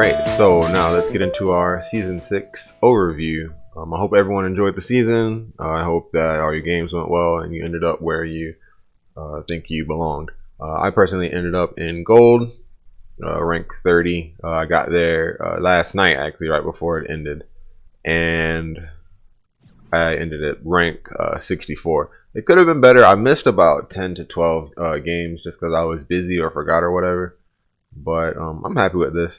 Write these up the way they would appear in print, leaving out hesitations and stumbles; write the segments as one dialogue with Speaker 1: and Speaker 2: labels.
Speaker 1: Alright, so now let's get into our Season 6 overview. I hope everyone enjoyed the season. I hope that all your games went well and you ended up where you think you belonged. I personally ended up in Gold, rank 30. I got there last night, actually, right before it ended. And I ended at rank 64. It could have been better. I missed about 10 to 12 games just because I was busy or forgot or whatever. But I'm happy with this.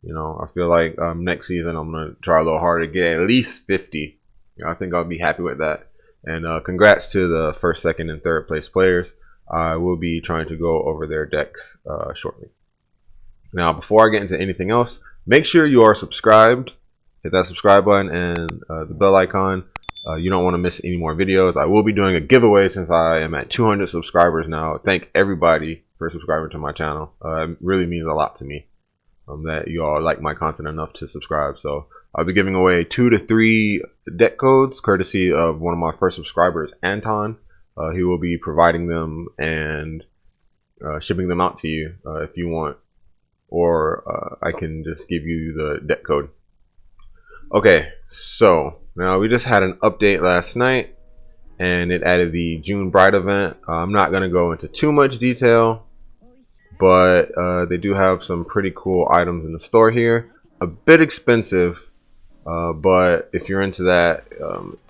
Speaker 1: You know, I feel like next season I'm going to try a little harder to get at least 50. I think I'll be happy with that. And congrats to the first, second, and third place players. I will be trying to go over their decks shortly. Now, before I get into anything else, make sure you are subscribed. Hit that subscribe button and the bell icon. You don't want to miss any more videos. I will be doing a giveaway since I am at 200 subscribers now. Thank everybody for subscribing to my channel. It really means a lot to me that you all like my content enough to subscribe. So I'll be giving away 2 to 3 deck codes courtesy of one of my first subscribers, Anton. He will be providing them and shipping them out to you if you want, or I can just give you the deck code. Okay, so now we just had an update last night and it added the June Bride event. I'm not going to go into too much detail, but they do have some pretty cool items in the store here. A bit expensive, but if you're into that,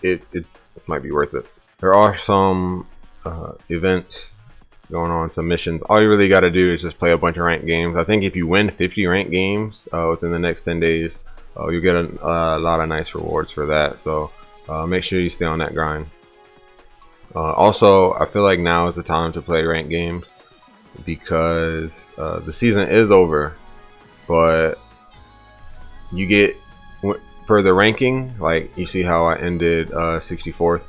Speaker 1: it might be worth it. There are some events going on, some missions. All you really got to do is just play a bunch of ranked games. I think if you win 50 ranked games within the next 10 days, you'll get a lot of nice rewards for that. So make sure you stay on that grind. Also, I feel like now is the time to play ranked games because the season is over, but you get for the ranking, like you see how I ended 64th.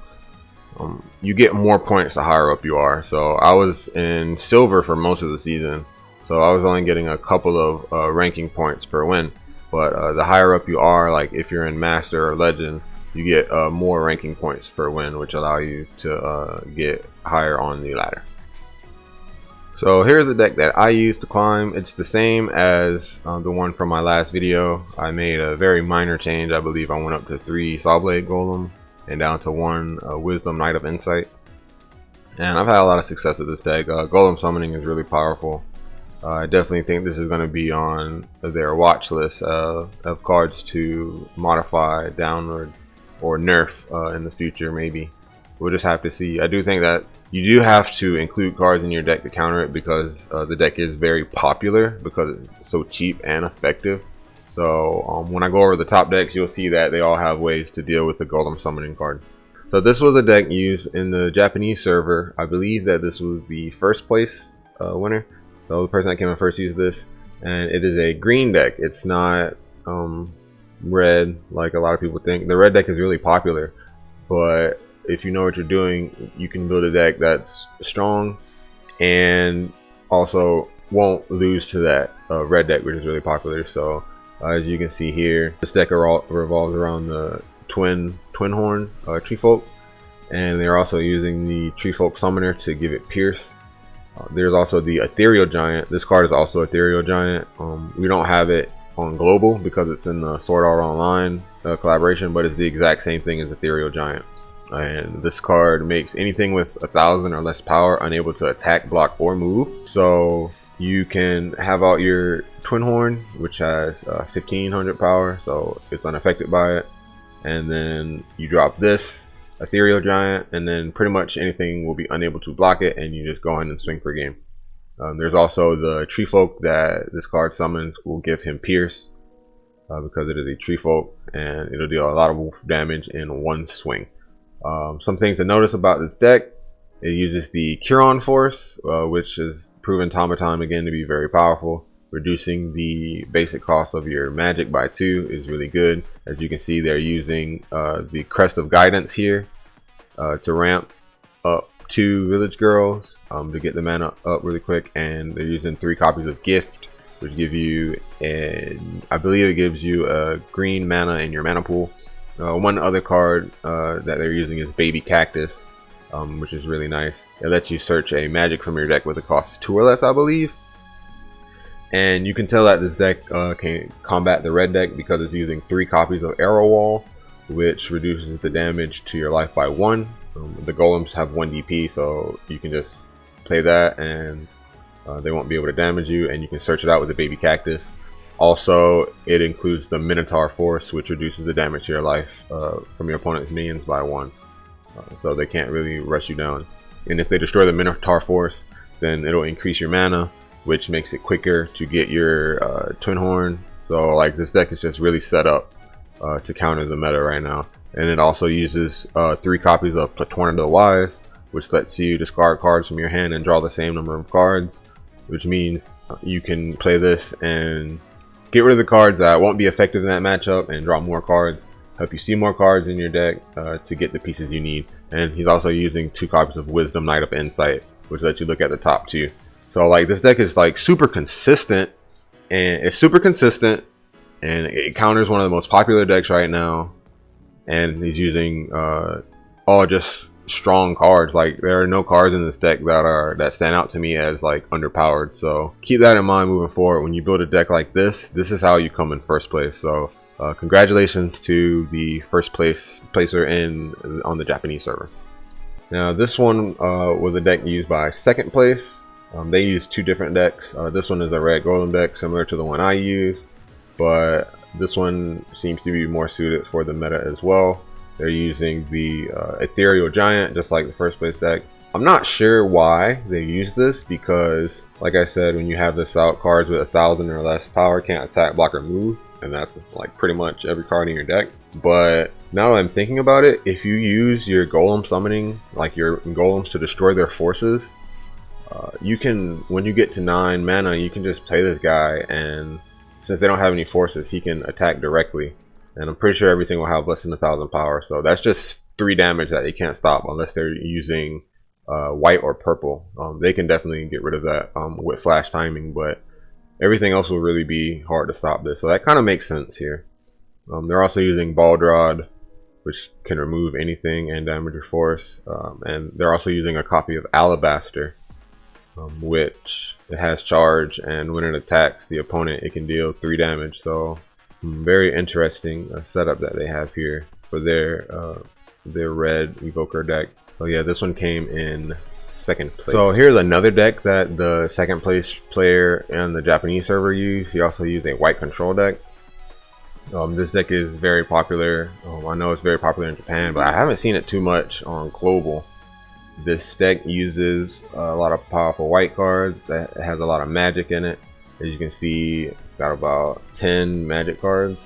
Speaker 1: You get more points the higher up you are. So I was in silver for most of the season, so I was only getting a couple of ranking points per win. But the higher up you are, like if you're in Master or Legend, you get more ranking points per win, which allow you to get higher on the ladder. So here's the deck that I use to climb. It's the same as the one from my last video. I made a very minor change. I believe I went up to 3 Sawblade Golem and down to 1 Wisdom Knight of Insight. And I've had a lot of success with this deck. Golem summoning is really powerful. I definitely think this is going to be on their watch list of cards to modify downward or nerf in the future. Maybe we'll just have to see. I do think that you do have to include cards in your deck to counter it because the deck is very popular because it's so cheap and effective. So when I go over the top decks, you'll see that they all have ways to deal with the Golem summoning card. So this was a deck used in the Japanese server. I believe that this was the first place winner. So the person that came in first used this, and it is a green deck. It's not red like a lot of people think. The red deck is really popular, but if you know what you're doing, you can build a deck that's strong and also won't lose to that red deck, which is really popular. So as you can see here, this deck revolves around the twin horn tree folk, and they're also using the tree folk summoner to give it pierce. There's also the Ethereal Giant. This card is also Ethereal Giant. We don't have it on global because it's in the Sword Art Online collaboration, but it's the exact same thing as Ethereal Giant. And this card makes anything with 1,000 or less power unable to attack, block, or move. So you can have out your Twin Horn, which has 1,500 power, so it's unaffected by it. And then you drop this Ethereal Giant, and then pretty much anything will be unable to block it, and you just go in and swing for game. There's also the Tree Folk that this card summons will give him Pierce because it is a Tree Folk, and it'll deal a lot of wolf damage in one swing. Some things to notice about this deck: it uses the Curon Force, which is proven time and time again to be very powerful. Reducing the basic cost of your magic by 2 is really good. As you can see, they're using the Crest of Guidance here to ramp up 2 Village Girls to get the mana up really quick, and they're using 3 copies of Gift, which give you, I believe it gives you a green mana in your mana pool. One other card that they're using is Baby Cactus, which is really nice. It lets you search a magic from your deck with a cost of 2 or less, I believe. And you can tell that this deck can combat the red deck because it's using 3 copies of Arrow Wall, which reduces the damage to your life by 1. The golems have 1 DP, so you can just play that and they won't be able to damage you, and you can search it out with the baby cactus. Also, it includes the Minotaur Force, which reduces the damage to your life from your opponent's minions by 1. So they can't really rush you down. And if they destroy the Minotaur Force, then it'll increase your mana, which makes it quicker to get your Twin Horn. So like this deck is just really set up to counter the meta right now. And it also uses 3 copies of Platorna the Wise, which lets you discard cards from your hand and draw the same number of cards, which means you can play this and get rid of the cards that won't be effective in that matchup and draw more cards, help you see more cards in your deck to get the pieces you need. And he's also using 2 copies of Wisdom Knight of Insight, which lets you look at the top 2. So like this deck is like super consistent, and it counters one of the most popular decks right now. And he's using all just strong cards. Like there are no cards in this deck that stand out to me as like underpowered. So keep that in mind moving forward. When you build a deck like this is how you come in first place. So congratulations to the first placer on the Japanese server. Now this one was a deck used by second place. They used 2 different decks. This one is a red golem deck similar to the one I use, but this one seems to be more suited for the meta as well. They're using the Ethereal Giant, just like the first place deck. I'm not sure why they use this, because like I said, when you have this out, cards with 1,000 or less power can't attack, block, or move, and that's like pretty much every card in your deck. But now that I'm thinking about it, if you use your golem summoning, like your golems, to destroy their forces, you can, when you get to 9 mana, you can just play this guy, and since they don't have any forces, he can attack directly. And I'm pretty sure everything will have less than 1,000 power. So that's just 3 damage that they can't stop unless they're using white or purple. They can definitely get rid of that with flash timing, but everything else will really be hard to stop this. So that kind of makes sense here. They're also using Baldrad, which can remove anything and damage your force. And they're also using a copy of Alabaster, which it has charge, and when it attacks the opponent, it can deal 3 damage. So very interesting setup that they have here for their red evoker deck. So yeah, this one came in second place. So here's another deck that the second place player and the Japanese server used. He also used a white control deck. This deck is very popular. I know it's very popular in Japan, but I haven't seen it too much on global. This deck uses a lot of powerful white cards that has a lot of magic in it. As you can see, it's got about 10 magic cards.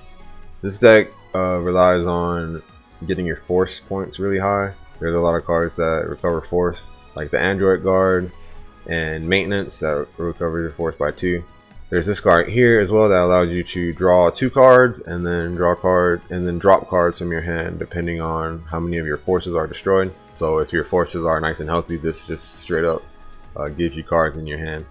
Speaker 1: This deck relies on getting your force points really high. There's a lot of cards that recover force, like the Android Guard and Maintenance, that recovers your force by 2. There's this card here as well that allows you to draw 2 cards and then drop cards from your hand depending on how many of your forces are destroyed. So if your forces are nice and healthy, this just straight up gives you cards in your hand.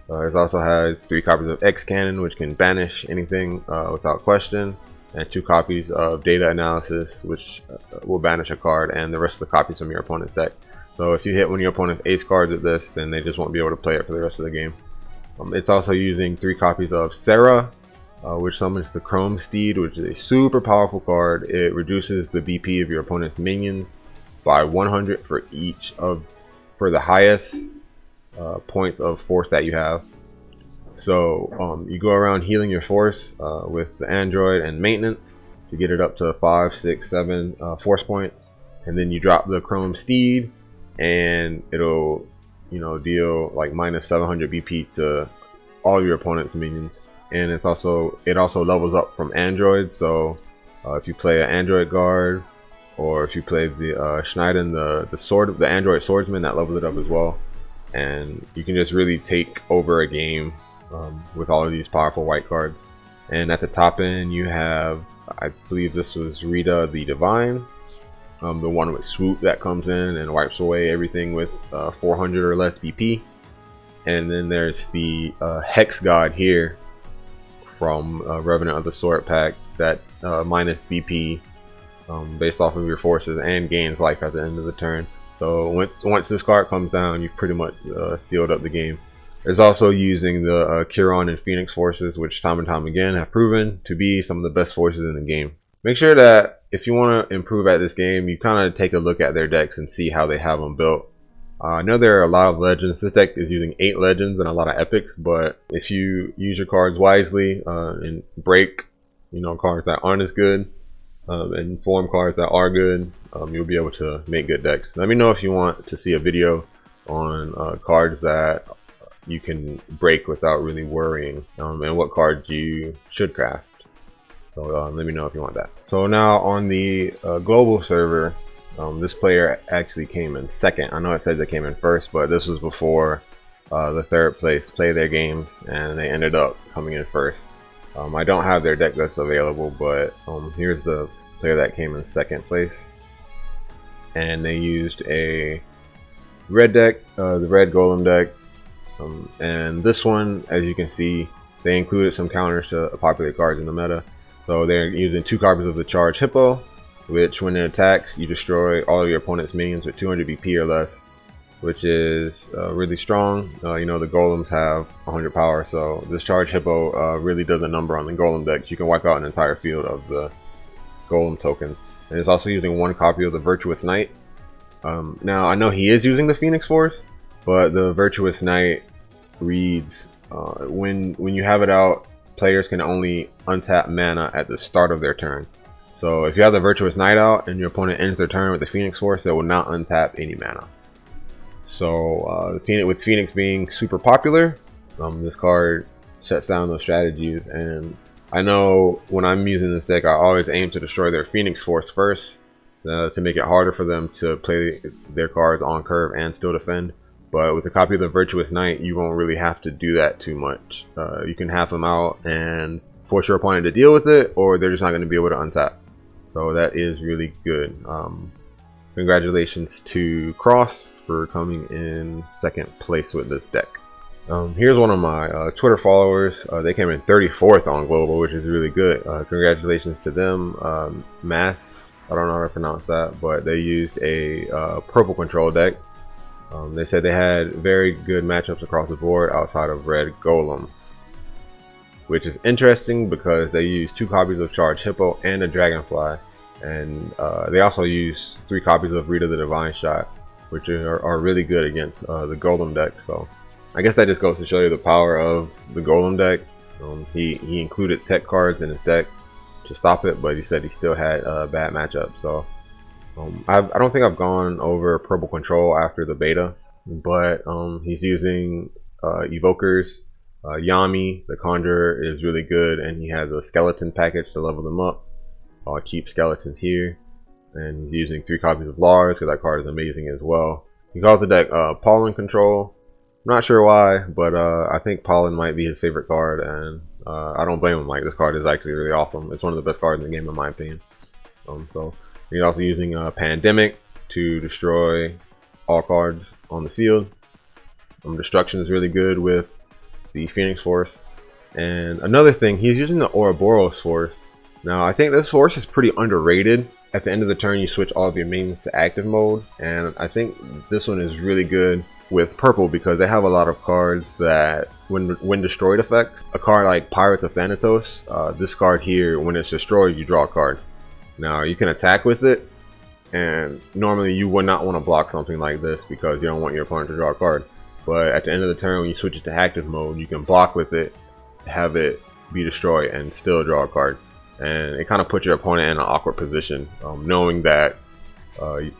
Speaker 1: It also has 3 copies of X Cannon, which can banish anything without question, and 2 copies of Data Analysis, which will banish a card, and the rest of the copies from your opponent's deck. So if you hit one of your opponent's ace cards with this, then they just won't be able to play it for the rest of the game. It's also using 3 copies of Sarah, which summons the Chrome Steed, which is a super powerful card. It reduces the BP of your opponent's minions by 100 for the highest points of force that you have. So you go around healing your force with the Android and Maintenance to get it up to 5, 6, 7 force points, and then you drop the Chrome Steed, and it'll deal like minus 700 BP to all your opponent's minions. And it also levels up from Android. So if you play an Android Guard, or if you play the Schneiden, the Android Swordsman, that levels it up as well. And you can just really take over a game with all of these powerful white cards. And at the top end, you have, I believe this was Rita the Divine, the one with Swoop that comes in and wipes away everything with 400 or less BP. And then there's the Hex God here from Revenant of the Sword pack that minus BP based off of your forces and gains life at the end of the turn. So once this card comes down, you've pretty much sealed up the game. It's also using the Chiron and Phoenix forces, which time and time again have proven to be some of the best forces in the game. Make sure that if you want to improve at this game, you kind of take a look at their decks and see how they have them built. I know there are a lot of legends. This deck is using 8 legends and a lot of epics, but if you use your cards wisely and break, cards that aren't as good, and form cards that are good, you'll be able to make good decks. Let me know if you want to see a video on cards that you can break without really worrying, and what cards you should craft. So let me know if you want that. So now on the global server, this player actually came in second. I know it says they came in first, but this was before the third place played their games, and they ended up coming in first. I don't have their deck list available, but here's the player that came in second place. And they used a red deck, the red golem deck. And this one, as you can see, they included some counters to popular cards in the meta. So they're using 2 copies of the Charged Hippo, which when it attacks, you destroy all of your opponent's minions with 200 BP or less, which is really strong. The golems have 100 power, so this Charged Hippo really does a number on the golem decks. You can wipe out an entire field of the golem tokens. And it's also using 1 copy of the Virtuous Knight. Now, I know he is using the Phoenix Force, but the Virtuous Knight reads, when you have it out, players can only untap mana at the start of their turn. So if you have the Virtuous Knight out and your opponent ends their turn with the Phoenix Force, they will not untap any mana. So with Phoenix being super popular, this card shuts down those strategies. And I know when I'm using this deck, I always aim to destroy their Phoenix Force first to make it harder for them to play their cards on curve and still defend. But with a copy of the Virtuous Knight, you won't really have to do that too much. You can have them out and force your opponent to deal with it, or they're just not going to be able to untap. So that is really good. Congratulations to Cross for coming in second place with this deck. Here's one of my Twitter followers. They came in 34th on Global, which is really good. Congratulations to them. Mass, I don't know how to pronounce that, but they used a purple control deck. They said they had very good matchups across the board outside of red golem, which is interesting because they used 2 copies of Charged Hippo and a Dragonfly, and they also used 3 copies of Rita the Divine Shot, which are really good against the golem deck. So I guess that just goes to show you the power of the golem deck. He included tech cards in his deck to stop it, but he said he still had a bad matchup. So I don't think I've gone over purple control after the beta, but he's using evokers. Yami, the Conjurer, is really good, and he has a skeleton package to level them up. Cheap skeletons here, and he's using 3 copies of Lars because that card is amazing as well. He calls the deck Pollen Control. I'm not sure why, but I think Pollen might be his favorite card, and I don't blame him. Like, this card is actually really awesome. It's one of the best cards in the game in my opinion. So he's also using Pandemic to destroy all cards on the field. Destruction is really good with the Phoenix Force. And another thing, he's using the Ouroboros Force. Now, I think this force is pretty underrated. At the end of the turn, you switch all of your minions to active mode, and I think this one is really good with purple because they have a lot of cards that when destroyed effects. A card like Pirates of Thanatos, this card here, when it's destroyed, you draw a card. Now, you can attack with it, and normally you would not want to block something like this because you don't want your opponent to draw a card. But at the end of the turn, when you switch it to active mode, you can block with it, have it be destroyed, and still draw a card. And it kind of puts your opponent in an awkward position, knowing that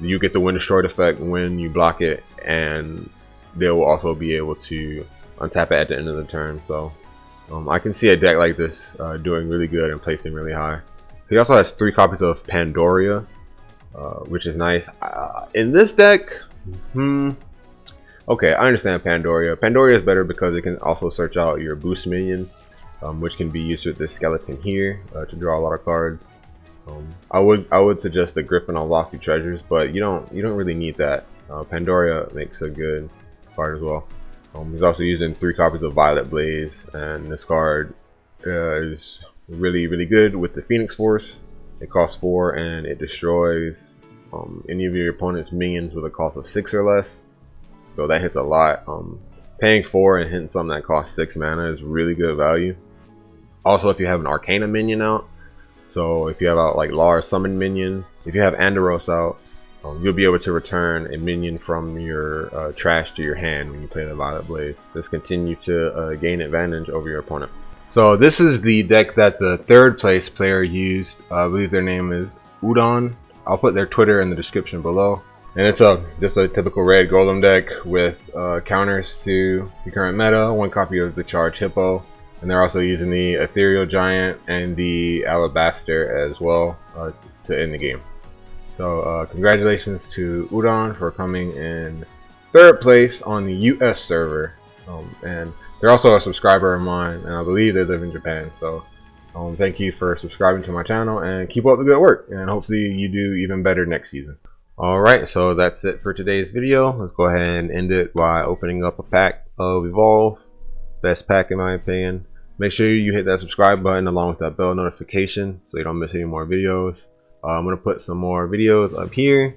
Speaker 1: you get the Wind Destroyed effect when you block it, and they will also be able to untap it at the end of the turn. So I can see a deck like this doing really good and placing really high. He also has 3 copies of Pandoria, which is nice. In this deck, okay, I understand Pandoria. Pandoria is better because it can also search out your boost minion, which can be used with this skeleton here to draw a lot of cards. I would suggest the Griffin on Lofty Treasures, but you don't really need that. Pandoria makes a good card as well. He's also using 3 copies of Violet Blaze, and this card is really good with the Phoenix Force. It costs 4 and it destroys any of your opponent's minions with a cost of 6 or less. So that hits a lot. paying 4 and hitting something that costs 6 mana is really good value. Also, if you have an Arcana minion out, so if you have out like Lars summon minion, if you have Andaros out, you'll be able to return a minion from your trash to your hand when you play the Violet Blade. Just continue to gain advantage over your opponent. So this is the deck that the 3rd place player used. I believe their name is Udon. I'll put their Twitter in the description below. And it's just a typical red golem deck with counters to the current meta, 1 copy of the Charged Hippo, and they're also using the Ethereal Giant and the Alabaster as well to end the game. So congratulations to Udon for coming in 3rd place on the US server, and they're also a subscriber of mine, and I believe they live in Japan. So thank you for subscribing to my channel, and keep up the good work, and hopefully you do even better next season. Alright, so that's it for today's video. Let's go ahead and end it by opening up a pack of Evolve. Best pack in my opinion. Make sure you hit that subscribe button along with that bell notification so you don't miss any more videos. I'm going to put some more videos up here,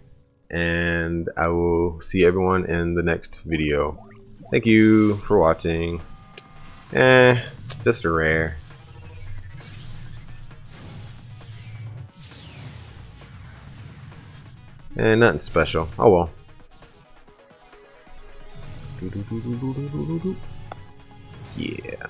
Speaker 1: and I will see everyone in the next video. Thank you for watching. Just a rare. And nothing special. Oh well. Yeah.